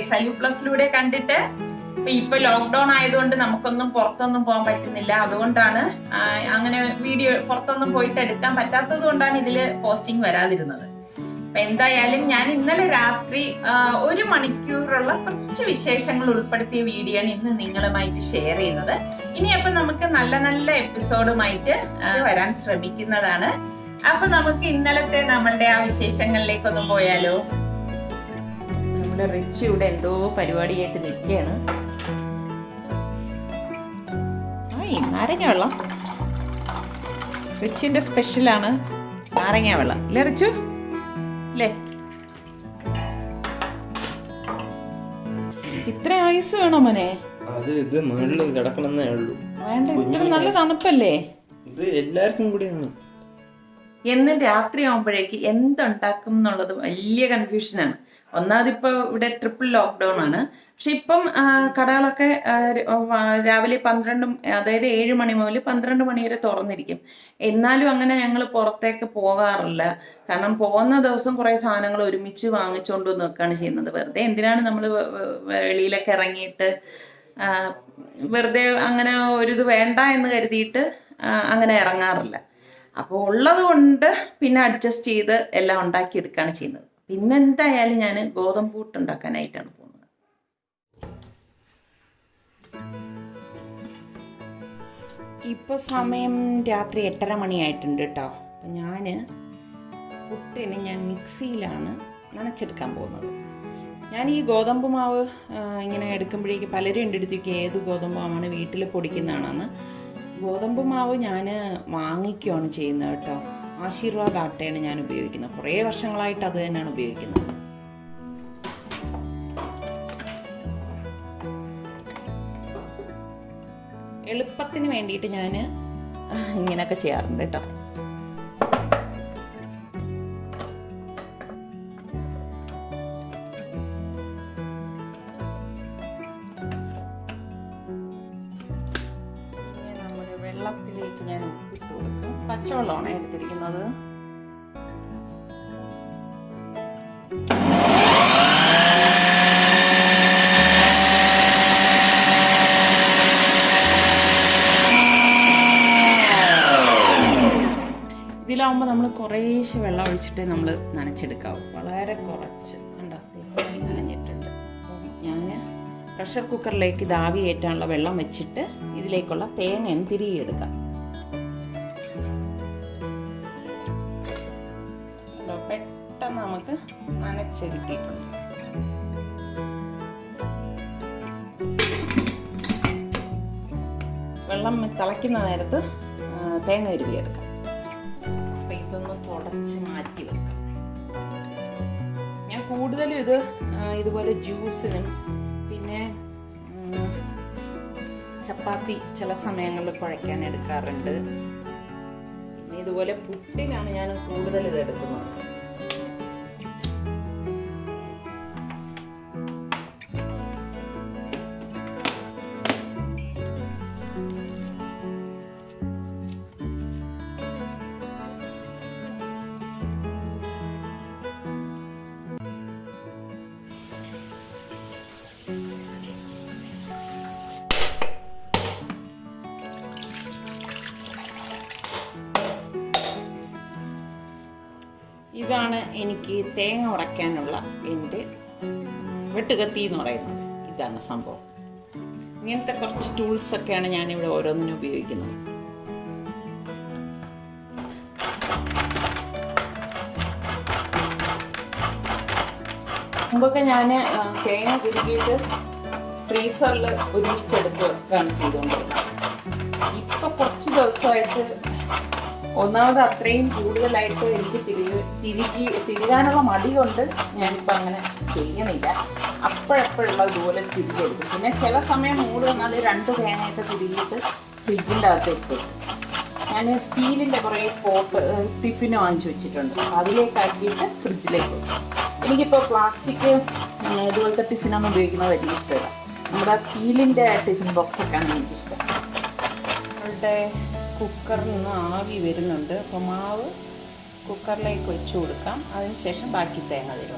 സലു പ്ലസിലൂടെ കണ്ടിട്ട് ഇപ്പൊ ലോക്ക്ഡൌൺ ആയതുകൊണ്ട് നമുക്കൊന്നും പുറത്തൊന്നും പോകാൻ പറ്റുന്നില്ല. അതുകൊണ്ടാണ് അങ്ങനെ വീഡിയോ പുറത്തൊന്നും പോയിട്ട് എടുക്കാൻ പറ്റാത്തത് കൊണ്ടാണ് ഇതില് പോസ്റ്റിംഗ് വരാതിരുന്നത്. അപ്പൊ എന്തായാലും ഞാൻ ഇന്നലെ രാത്രി 1 മണിക്കൂറുള്ള കുറച്ച് വിശേഷങ്ങൾ ഉൾപ്പെടുത്തിയ വീഡിയോ ആണ് ഇന്ന് നിങ്ങളുമായിട്ട് ഷെയർ ചെയ്യുന്നത്. ഇനി അപ്പൊ നമുക്ക് നല്ല നല്ല എപ്പിസോഡുമായിട്ട് വരാൻ ശ്രമിക്കുന്നതാണ്. അപ്പൊ നമുക്ക് ഇന്നലത്തെ നമ്മളുടെ ആ വിശേഷങ്ങളിലേക്കൊന്നും പോയാലോ? നമ്മുടെ റിച്ച് ഇവിടെ എന്തോ പരിപാടിയായിട്ട് നിൽക്കുകയാണ്. നാരങ്ങ വെള്ളം റിച്ചിന്റെ സ്പെഷ്യലാണ്. നാരങ്ങ വെള്ളം അല്ലേ റിച്ചു? അല്ലേ? ഇത്ര ആയുസ് വേണോ മോനെ? ഇത് മുകളിൽ കിടക്കണമെന്നേ ഉള്ളൂ. വേണ്ട, ഇത്ര നല്ല തണുപ്പല്ലേ? ഇത് എല്ലാവർക്കും കൂടിയാണ്. എന്നും രാത്രി ആകുമ്പോഴേക്ക് എന്തുണ്ടാക്കും എന്നുള്ളത് വലിയ കൺഫ്യൂഷനാണ്. ഒന്നാമതിപ്പോൾ ഇവിടെ ട്രിപ്പിൾ ലോക്ക്ഡൗൺ ആണ്. പക്ഷെ ഇപ്പം കടകളൊക്കെ രാവിലെ 12, അതായത് 7 മണി മുതൽ 12 മണി വരെ തുറന്നിരിക്കും. എന്നാലും അങ്ങനെ ഞങ്ങൾ പുറത്തേക്ക് പോകാറില്ല. കാരണം പോകുന്ന ദിവസം കുറേ സാധനങ്ങൾ ഒരുമിച്ച് വാങ്ങിച്ചുകൊണ്ട് വന്ന് വെക്കുകയാണ് ചെയ്യുന്നത്. വെറുതെ എന്തിനാണ് നമ്മൾ വെളിയിലൊക്കെ ഇറങ്ങിയിട്ട് വെറുതെ അങ്ങനെ ഒരിത് വേണ്ട എന്ന് കരുതിയിട്ട് അങ്ങനെ ഇറങ്ങാറില്ല. അപ്പോൾ ഉള്ളത് കൊണ്ട് പിന്നെ അഡ്ജസ്റ്റ് ചെയ്ത് എല്ലാം ഉണ്ടാക്കിയെടുക്കുകയാണ് ചെയ്യുന്നത്. പിന്നെ എന്തായാലും ഞാൻ ഗോതമ്പ് പുട്ട് ഉണ്ടാക്കാനായിട്ടാണ് പോകുന്നത്. ഇപ്പോൾ സമയം രാത്രി 8:30 മണിയായിട്ടുണ്ട് കേട്ടോ. അപ്പം പുട്ടിന് ഞാൻ മിക്സിയിലാണ് നനച്ചെടുക്കാൻ പോകുന്നത്. ഞാൻ ഈ ഗോതമ്പ് മാവ് ഇങ്ങനെ എടുക്കുമ്പോഴേക്ക് പലരും എൻ്റെ അടുത്തേക്ക് ഏത് ഗോതമ്പ് മാവാണ് വീട്ടിൽ പൊടിക്കുന്നതാണെന്ന്. ഗോതമ്പ് മാവ് ഞാൻ വാങ്ങിക്കുകയാണ് ചെയ്യുന്നത് കേട്ടോ. ആശീർവാദ് ആട്ടയാണ് ഞാൻ ഉപയോഗിക്കുന്നത്. കുറേ വർഷങ്ങളായിട്ട് അത് തന്നെയാണ് ഉപയോഗിക്കുന്നത്. എളുപ്പത്തിന് വേണ്ടിയിട്ട് ഞാൻ ഇങ്ങനെയൊക്കെ ചെയ്യാറുണ്ട് കേട്ടോ. വെള്ളത്തിലേക്ക് ഞാൻ ഉപ്പിട്ട് കൊടുക്കും. പച്ചവെള്ളമാണ് എടുത്തിരിക്കുന്നത്. ഇതിലാവുമ്പോൾ നമ്മൾ കുറേശ്ശെ വെള്ളം ഒഴിച്ചിട്ട് നമ്മൾ നനച്ചെടുക്കാവും. വളരെ കുറച്ച് നനഞ്ഞിട്ടുണ്ട്. അപ്പം ഞാൻ പ്രഷർ കുക്കറിലേക്ക് ഇത് ആവി കയറ്റാനുള്ള വെള്ളം വെച്ചിട്ട് ഇതിലേക്കുള്ള തേങ്ങ തിരികെടുക്കാം. പെട്ടെന്ന് നമുക്ക് നനച്ച് കിട്ടിയിട്ടുണ്ട്. വെള്ളം തിളയ്ക്കുന്ന നേരത്ത് തേങ്ങ തിരുകിയെടുക്കാം. അപ്പം ഇതൊന്ന് തുടച്ച് മാറ്റി വെക്കാം. ഞാൻ കൂടുതലും ഇതുപോലെ ജ്യൂസിനും പിന്നെ ചപ്പാത്തി ചില സമയങ്ങളിൽ കുഴയ്ക്കാൻ എടുക്കാറുണ്ട്. പിന്നെ ഇതുപോലെ പുട്ടിനാണ് ഞാൻ കൂടുതൽ ഇത് എടുക്കുന്നത്. ഇതാണ് എനിക്ക് തേങ്ങ ഉടയ്ക്കാനുള്ള എൻ്റെ വെട്ടുകത്തി എന്ന് പറയുന്നത്. ഇതാണ് സംഭവം. ഇങ്ങനത്തെ കുറച്ച് ടൂൾസൊക്കെയാണ് ഞാനിവിടെ ഓരോന്നിനും ഉപയോഗിക്കുന്നത്. മുമ്പൊക്കെ ഞാൻ തേങ്ങ തിരികിയിട്ട് ഫ്രീസറിൽ ഒരുമിച്ചെടുത്ത് വെക്കുകയാണ് ചെയ്തുകൊണ്ടിരുന്നത്. ഇപ്പം കുറച്ച് ദിവസമായിട്ട് ഒന്നാമത് അത്രയും കൂടുതലായിട്ട് എനിക്ക് തിരികാനുള്ള മടി കൊണ്ട് ഞാനിപ്പോൾ അങ്ങനെ ചെയ്യണില്ല. അപ്പോഴെപ്പോഴുള്ള ഇതുപോലെ തിരികെടുക്കും. പിന്നെ ചില സമയം മൂട് വന്നാൽ 2 തേങ്ങയൊക്കെ തിരികിയിട്ട് ഫ്രിഡ്ജിൻ്റെ അകത്തേക്ക് വെക്കും. ഞാൻ സ്റ്റീലിൻ്റെ കുറേ ടിഫിന് വാങ്ങിച്ചു വെച്ചിട്ടുണ്ട്. അതിലേക്കാക്കിയിട്ട് ഫ്രിഡ്ജിലേക്ക് വെക്കും. എനിക്കിപ്പോൾ പ്ലാസ്റ്റിക് ഇതുപോലത്തെ ടിഫിനൊന്നും ഉപയോഗിക്കുന്നത് വലിയ ഇഷ്ടമില്ല. നമ്മുടെ സ്റ്റീലിൻ്റെ ടിഫിൻ ബോക്സൊക്കെയാണ് എനിക്കിഷ്ടം. നമ്മളുടെ കുക്കറിൽ നിന്ന് ആവി വരുന്നുണ്ട്. അപ്പോൾ മാവ് കുക്കറിലേക്ക് വെച്ച് കൊടുക്കാം. അതിനുശേഷം ബാക്കി തേങ്ങ തരുക.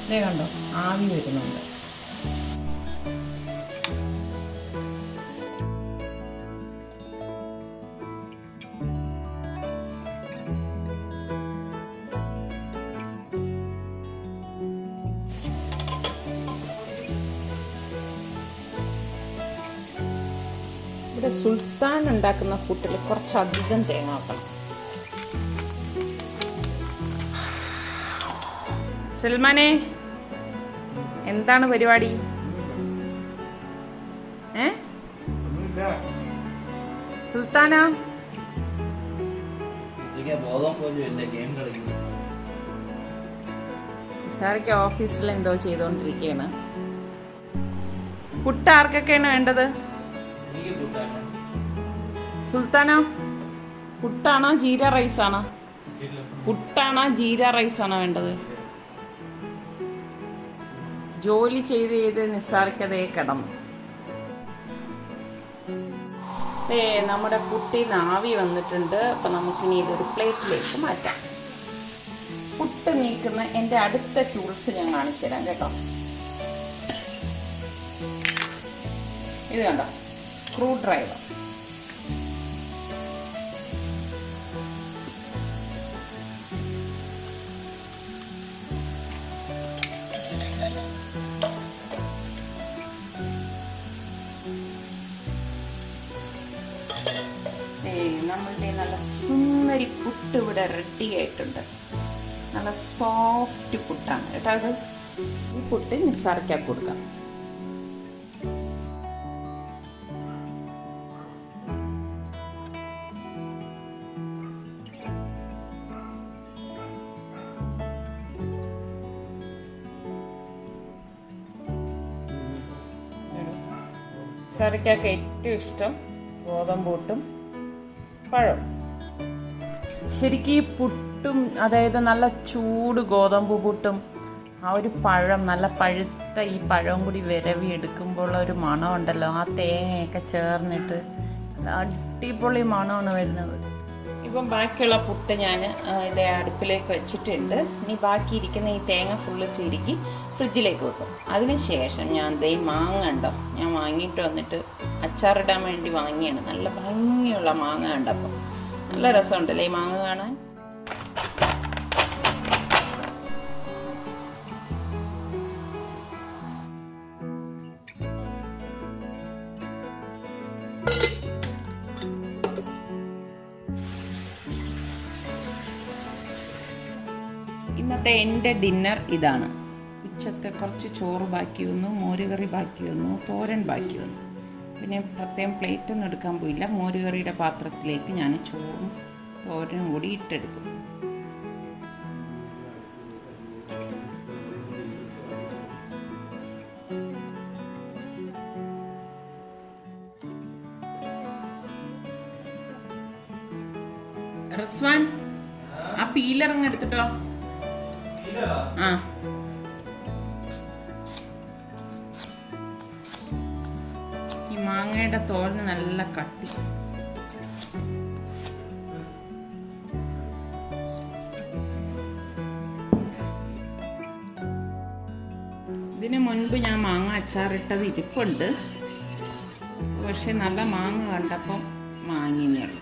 ഇതേ കണ്ടോ, ആവി വരുന്നുണ്ട്. ഇവിടെ സുൽത്താൻ ഉണ്ടാക്കുന്ന പുട്ടിൽ കുറച്ചധികം തേങ്ങ വെക്കണം. സൽമാനെ, എന്താണ് പരിപാടി? സുൽത്താനാ, സാറയ്ക്ക് ഓഫീസിൽ എന്തോ ചെയ്തോണ്ടിരിക്കുകയാണ്. പുട്ട് ആർക്കൊക്കെയാണ് വേണ്ടത്? സുൽത്താനോ, പുട്ടാണോ ജീര റൈസാണോ? പുട്ടാണോ ജീര റൈസാണോ വേണ്ടത്? ജോലി ചെയ്ത് നിസ്സാർക്കതേ കിടന്നു. നമ്മുടെ പുട്ടിന് ആവി വന്നിട്ടുണ്ട്. അപ്പം നമുക്കിനി ഇതൊരു പ്ലേറ്റിലേക്ക് മാറ്റാം. പുട്ട് നീക്കുന്ന എൻ്റെ അടുത്ത ടൂൾസ് ഞാൻ കാണിച്ചു തരാം കേട്ടോ. ഇത് കണ്ടോ, സ്ക്രൂ ഡ്രൈവർ. നമ്മളുടെ നല്ല സുന്ദരി പുട്ട് ഇവിടെ റെഡി ആയിട്ടുണ്ട്. നല്ല സോഫ്റ്റ് പുട്ടാണ് കേട്ടോ. അത് ഈ പുട്ട് നിസ്സാർക്കാക്കി കൊടുക്കാം. നിസ്സാർക്കാക്ക് ഏറ്റവും ഇഷ്ടം ഗോതമ്പ് പുട്ടും പഴം. ശരിക്കും ഈ പുട്ടും, അതായത് നല്ല ചൂട് ഗോതമ്പ് പുട്ടും ആ ഒരു പഴം, നല്ല പഴുത്ത ഈ പഴവും കൂടി വിരവി എടുക്കുമ്പോൾ ഒരു മണമുണ്ടല്ലോ, ആ തേങ്ങയൊക്കെ ചേർന്നിട്ട് നല്ല അടിപൊളി മണമാണ് വരുന്നത്. ഇപ്പം ബാക്കിയുള്ള പുട്ട് ഞാൻ ഇതേ അടുപ്പിലേക്ക് വെച്ചിട്ടുണ്ട്. ഇനി ബാക്കിയിരിക്കുന്ന ഈ തേങ്ങ ഫുള്ള് ചിരുക്കി ഫ്രിഡ്ജിലേക്ക് വെക്കും. അതിനുശേഷം ഞാൻ ദേ മാങ്ങ ഉണ്ടോ, ഞാൻ വാങ്ങിയിട്ട് വന്നിട്ട് അച്ചാറിടാൻ വേണ്ടി വാങ്ങിയാണ്. നല്ല ഭംഗിയുള്ള മാങ്ങ കണ്ടപ്പോൾ നല്ല രസമുണ്ടല്ലേ ഈ മാങ്ങ കാണാൻ. ഇന്നത്തെ എൻ്റെ ഡിന്നർ ഇതാണ്. ഉച്ചത്തെ കുറച്ച് ചോറ് ബാക്കി വന്നു, മോരുകറി ബാക്കി വന്നു, തോരൻ ബാക്കി വന്നു. പിന്നെ പ്രത്യേകം പ്ലേറ്റൊന്നും എടുക്കാൻ പോയില്ല. മോരുകറിയുടെ പാത്രത്തിലേക്ക് ഞാൻ ചോറും തോരനും കൂടി ഇട്ടെടുത്തു. റിസ്വാൻ, ആ പീലർ അങ്ങ് എടുത്തിട്ടോ. ആ, ഈ മാങ്ങയുടെ തോലിന് നല്ല കട്ടി. ഇതിന് മുൻപ് ഞാൻ മാങ്ങ അച്ചാറിട്ടത് ഇരിപ്പുണ്ട്. പക്ഷെ നല്ല മാങ്ങ കണ്ടപ്പം മാങ്ങിയേ ഉള്ളൂ.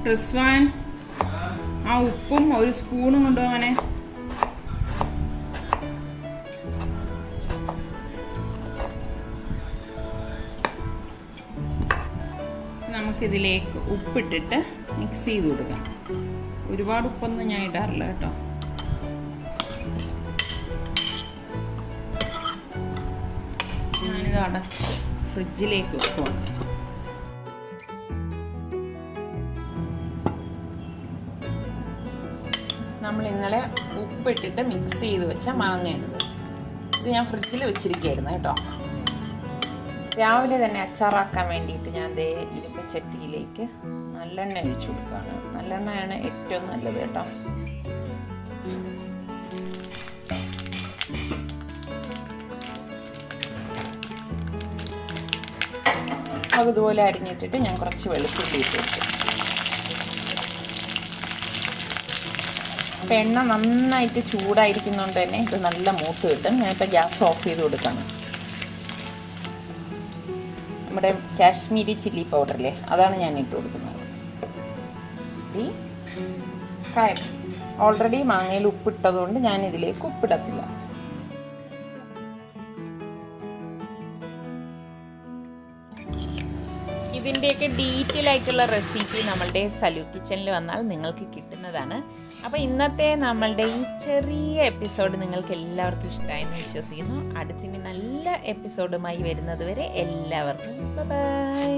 റിസ്വാൻ, ആ ഉപ്പും ഒരു സ്പൂണും കൊണ്ടുപോകാനെ. നമുക്കിതിലേക്ക് ഉപ്പിട്ടിട്ട് മിക്സ് ചെയ്ത് കൊടുക്കാം. ഒരുപാട് ഉപ്പൊന്നും ഞാൻ ഇടാറില്ല കേട്ടോ. ഞാനിത് അടച്ച് ഫ്രിഡ്ജിലേക്ക് വെക്കുക. നമ്മൾ ഇന്നലെ ഉപ്പിട്ടിട്ട് മിക്സ് ചെയ്ത് വെച്ച മാങ്ങയാണിത്. ഇത് ഞാൻ ഫ്രിഡ്ജിൽ വെച്ചിരിക്കുകയായിരുന്നു കേട്ടോ. രാവിലെ തന്നെ അച്ചാറാക്കാൻ വേണ്ടിയിട്ട് ഞാൻ ദേ ഇരുമ്പ് ചട്ടിയിലേക്ക് നല്ലെണ്ണ ഒഴിച്ചു കൊടുക്കുകയാണ്. നല്ലെണ്ണയാണ് ഏറ്റവും നല്ലത് കേട്ടോ. അതുപോലെ അരിഞ്ഞിട്ടിട്ട് ഞാൻ കുറച്ച് വെളുത്തുള്ളി ഇട്ട് കൊടുത്തു. അപ്പം എണ്ണ നന്നായിട്ട് ചൂടായിരിക്കുന്നതുകൊണ്ട് തന്നെ ഇത് നല്ല മൂത്ത് കിട്ടും. ഞാനിപ്പോൾ ഗ്യാസ് ഓഫ് ചെയ്ത് കൊടുക്കണം. നമ്മുടെ കാശ്മീരി ചില്ലി പൗഡറില്ലേ, അതാണ് ഞാൻ ഇട്ട് കൊടുക്കുന്നത്. ഈ കായം ഓൾറെഡി മാങ്ങയിൽ ഉപ്പിട്ടതുകൊണ്ട് ഞാൻ ഇതിലേക്ക് ഉപ്പിടത്തില്ല. ഇതിൻ്റെയൊക്കെ ഡീറ്റെയിൽ ആയിട്ടുള്ള റെസിപ്പി നമ്മളുടെ സലു കിച്ചണിൽ വന്നാൽ നിങ്ങൾക്ക് കിട്ടുന്നതാണ്. അപ്പോൾ ഇന്നത്തെ നമ്മളുടെ ഈ ചെറിയ എപ്പിസോഡ് നിങ്ങൾക്ക് എല്ലാവർക്കും ഇഷ്ടമായെന്ന് വിശ്വസിക്കുന്നു. അടുത്തിനി നല്ല എപ്പിസോഡുമായി വരുന്നത് വരെ എല്ലാവർക്കും ബൈ.